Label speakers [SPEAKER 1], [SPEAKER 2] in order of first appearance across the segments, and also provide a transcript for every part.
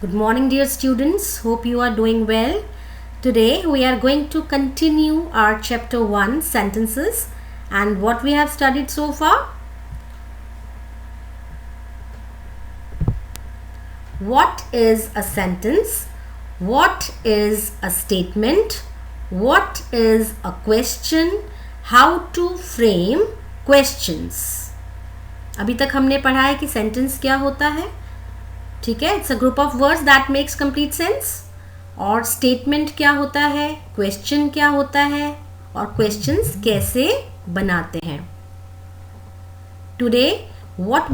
[SPEAKER 1] Good morning, dear students. Hope you are doing well. Today we are going to continue our chapter 1 sentences and what we have studied so far. What is a sentence? What is a statement? What is a question? How to frame questions. अभी तक हमने पढ़ा है कि sentence क्या होता है. ठीक है, it's a group of words that makes complete sense. और स्टेटमेंट क्या होता है, क्वेश्चन क्या होता है और क्वेश्चंस कैसे बनाते हैं. Today what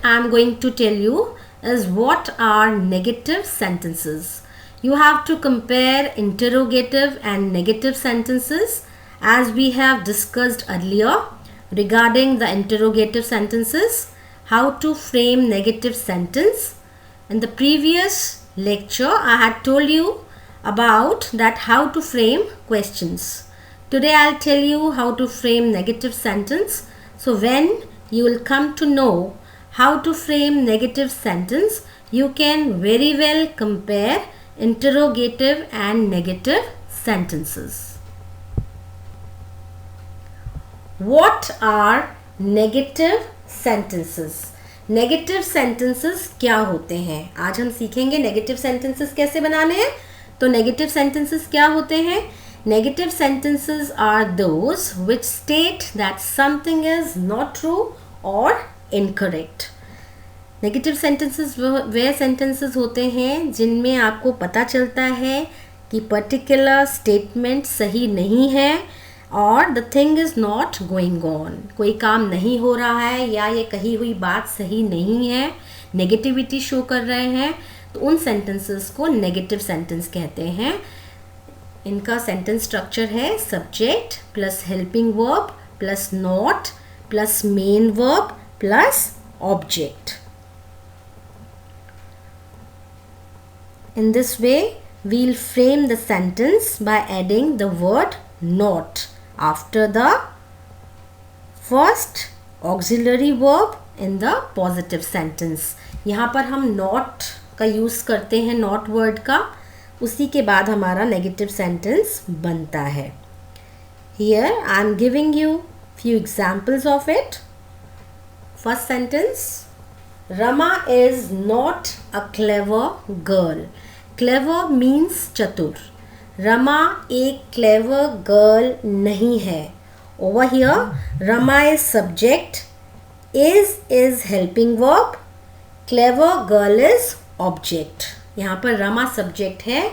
[SPEAKER 1] I am going to tell you is what are negative sentences. You have to compare interrogative and negative sentences as we have discussed earlier regarding the interrogative sentences, how to frame negative sentence. In the previous lecture, I had told you about that how to frame questions. Today, I'll tell you how to frame negative sentence. So when you will come to know how to frame negative sentence, you can very well compare interrogative and negative sentences. What are negative sentences? Negative sentences क्या होते हैं, आज हम सीखेंगे negative sentences कैसे बनाने हैं. तो नेगेटिव सेंटेंसेस क्या होते हैं? Negative sentences are those which state that something is not true और इनकरेक्ट. नेगेटिव सेंटेंसेस वे सेंटेंसेस होते हैं जिनमें आपको पता चलता है कि पर्टिकुलर स्टेटमेंट सही नहीं है और the thing is not going on, कोई काम नहीं हो रहा है या ये कही हुई बात सही नहीं है, नेगेटिविटी शो कर रहे हैं, तो उन सेंटेंसेस को नेगेटिव सेंटेंस कहते हैं. इनका सेंटेंस स्ट्रक्चर है subject plus helping verb plus not plus main verb plus object. In this way, we'll frame the sentence by adding the word not after the first auxiliary verb in the positive sentence. यहाँ पर हम not का use करते हैं, not word का, उसी के बाद हमारा negative sentence बनता है. Here I am giving you few examples of it. First sentence, Rama is not a clever girl. Clever means चतुर. रमा एक क्लेवर गर्ल नहीं है. Over here Rama is subject, is helping verb, clever girl is object. यहाँ पर Rama subject है,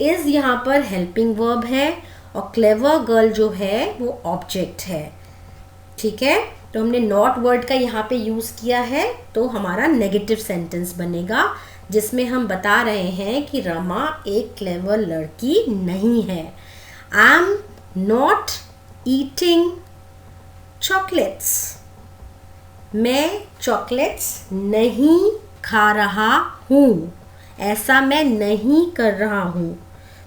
[SPEAKER 1] is यहाँ पर helping verb है और क्लेवर गर्ल जो है वो ऑब्जेक्ट है. ठीक है, तो हमने नॉट वर्ड का यहाँ पे यूज़ किया है, तो हमारा नेगेटिव सेंटेंस बनेगा जिसमें हम बता रहे हैं कि रमा एक क्लेवर लड़की नहीं है. I am not eating chocolates. मैं चॉकलेट्स नहीं खा रहा हूँ, ऐसा मैं नहीं कर रहा हूँ.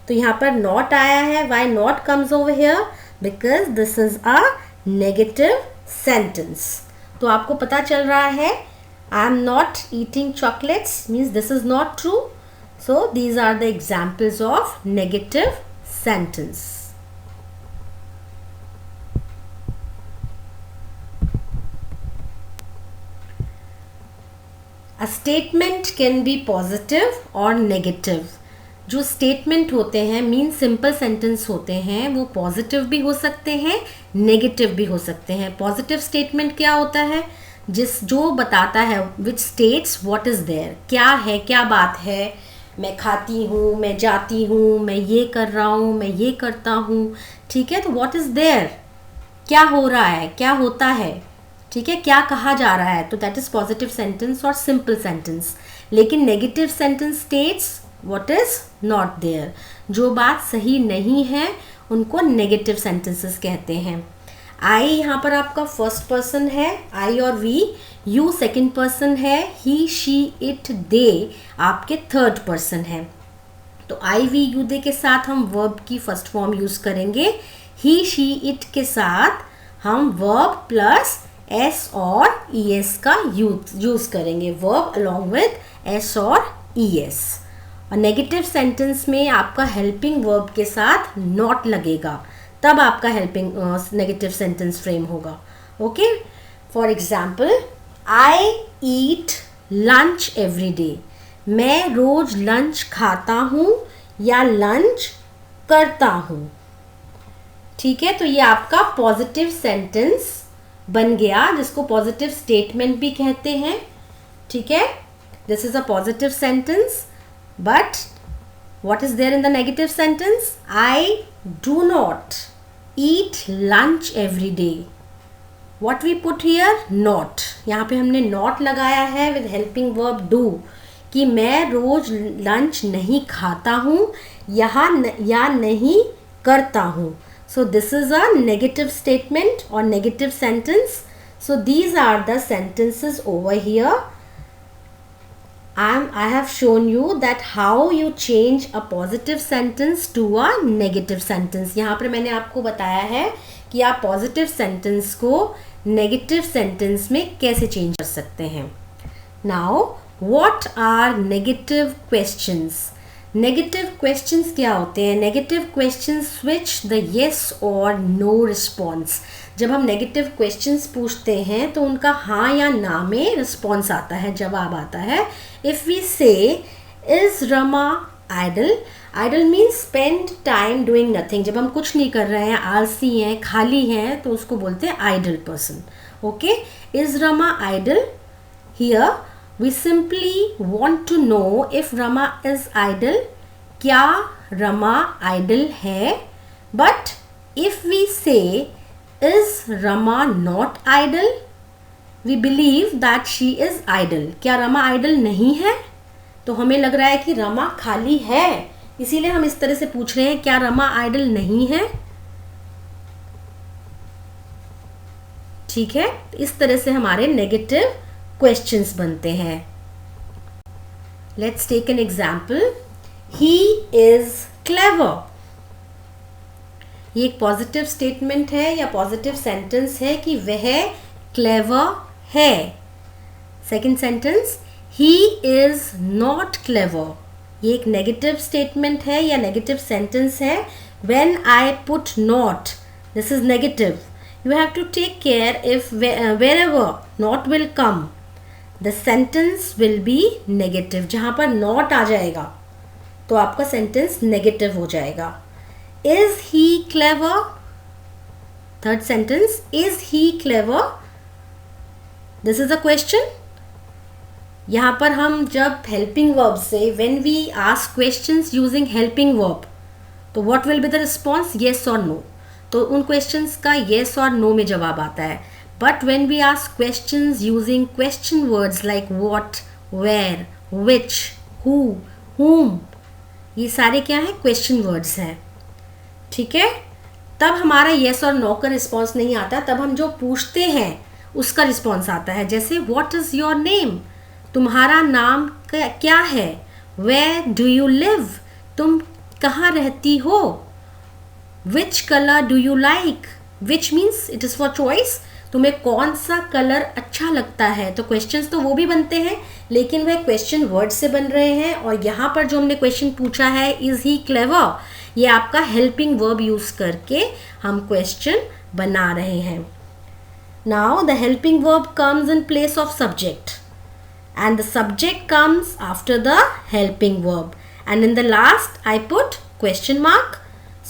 [SPEAKER 1] तो यहाँ पर नॉट आया है. Why not comes over here? Because this is a negative sentence. तो आपको पता चल रहा है I am not eating chocolates means this is not true. So these are the examples of negative sentence. A statement can be positive or negative. जो statement होते हैं mean simple sentence होते हैं वो पॉजिटिव भी हो सकते हैं, नेगेटिव भी हो सकते हैं. पॉजिटिव स्टेटमेंट क्या होता है? जो बताता है which states what is there, क्या है, क्या बात है. मैं खाती हूँ, मैं जाती हूँ, मैं ये कर रहा हूँ, मैं ये करता हूँ. ठीक है, तो व्हाट इज़ देयर, क्या हो रहा है, क्या होता है. ठीक है, क्या कहा जा रहा है, तो दैट इज़ पॉजिटिव सेंटेंस और सिंपल सेंटेंस. लेकिन negative sentence states what is not there, जो बात सही नहीं है उनको नेगेटिव सेंटेंसेस कहते हैं. आई यहाँ पर आपका फर्स्ट पर्सन है, आई और वी. यू सेकंड पर्सन है, ही शी इट दे आपके थर्ड पर्सन है. तो आई वी यू दे के साथ हम वर्ब की फर्स्ट फॉर्म यूज़ करेंगे. ही शी इट के साथ हम वर्ब प्लस एस और ई एस का यूज़ करेंगे. वर्ब अलॉन्ग विद एस और ES। और नेगेटिव सेंटेंस में आपका हेल्पिंग वर्ब के साथ नॉट लगेगा, तब आपका हेल्पिंग नेगेटिव सेंटेंस फ्रेम होगा। Okay, for example, I eat lunch every day. मैं रोज लंच खाता हूँ या लंच करता हूँ। ठीक है, तो ये आपका पॉजिटिव सेंटेंस बन गया, जिसको पॉजिटिव स्टेटमेंट भी कहते हैं। ठीक है, this is a positive sentence, but what is there in the negative sentence? I do not eat lunch every day. What we put here? Not. यहाँ पे हमने not लगाया है with helping verb do, कि मैं रोज लंच नहीं खाता हूँ या नहीं करता हूँ। So this is a negative statement or negative sentence. So these are the sentences over here. I have shown you that how you change a positive sentence to a negative sentence. यहाँ पर मैंने आपको बताया है कि आप positive sentence को negative sentence में कैसे change कर सकते हैं. Now, what are negative questions? Negative questions क्या होते हैं? Negative questions switch the yes or no response. जब हम नेगेटिव क्वेश्चंस पूछते हैं तो उनका हाँ या ना में रिस्पॉन्स आता है, जवाब आता है. If we say is Rama idle, idle means spend time doing nothing. जब हम कुछ नहीं कर रहे हैं, आलसी हैं, खाली हैं, तो उसको बोलते हैं idle person. Okay, is Rama idle? Here we simply want to know if Rama is idle. क्या रमा आइडल है? But if we say is Rama not idle? We believe that she is idle. क्या रमा idle नहीं है? तो हमें लग रहा है कि रमा खाली है, इसीलिए हम इस तरह से पूछ रहे हैं, क्या रमा idle नहीं है? ठीक है, इस तरह से हमारे नेगेटिव क्वेश्चंस बनते हैं. Let's take an example. He is clever. ये एक पॉजिटिव स्टेटमेंट है या पॉजिटिव सेंटेंस है कि वह क्लेवर है. Second sentence, he is not clever. ये एक नेगेटिव स्टेटमेंट है या नेगेटिव सेंटेंस है. When I put not, this is negative. You have to take care if wherever not will come, the sentence will be negative. जहाँ पर not आ जाएगा तो आपका सेंटेंस नेगेटिव हो जाएगा. Is he clever? Third sentence, is he clever? This is a question. यहाँ पर हम जब helping verb से, when we ask questions using helping verb, तो what will be the response? Yes or no. तो उन questions का yes और no में जवाब आता है. But when we ask questions using question words like what, where, which, who, whom, ये सारे क्या हैं? question words हैं. ठीक है, तब हमारा येस और नो का रिस्पॉन्स नहीं आता, तब हम जो पूछते हैं उसका रिस्पॉन्स आता है. जैसे व्हाट इज़ योर नेम? तुम्हारा नाम क्या है? Where do you live? तुम कहाँ रहती हो? Which colour do you like? Which means it is for choice. तुम्हें कौन सा कलर अच्छा लगता है? तो क्वेश्चंस तो वो भी बनते हैं, लेकिन वह क्वेश्चन वर्ड से बन रहे हैं. और यहाँ पर जो हमने क्वेश्चन पूछा है, इज़ ही क्लेवर, ये आपका हेल्पिंग वर्ब यूज़ करके हम क्वेश्चन बना रहे हैं. Now the helping verb comes in place of subject and the subject comes after the helping verb, and in the last I put question mark.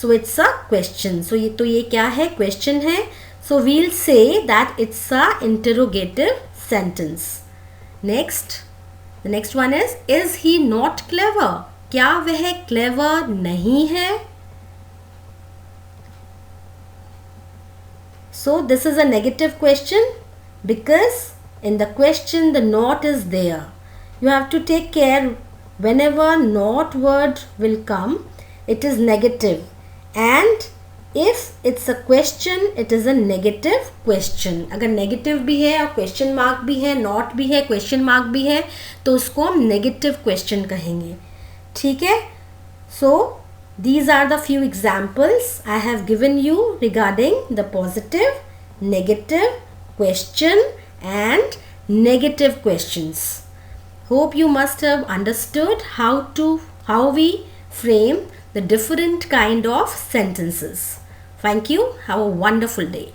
[SPEAKER 1] So it's a question. So ये क्या है? Question है. So we'll say that it's a interrogative sentence. Next, the next one is he not clever? क्या वह clever नहीं है? So this is a negative question because in the question the not is there. You have to take care whenever not word will come, it is negative, and if it's a question it is a negative question. अगर negative भी है और question mark भी है, not भी है, question mark भी है, तो उसको हम नेगेटिव क्वेश्चन कहेंगे. ठीक है, सो these are the few examples I have given you regarding the positive, negative, question and negative questions. Hope you must have understood how we frame the different kind of sentences. Thank you. Have a wonderful day.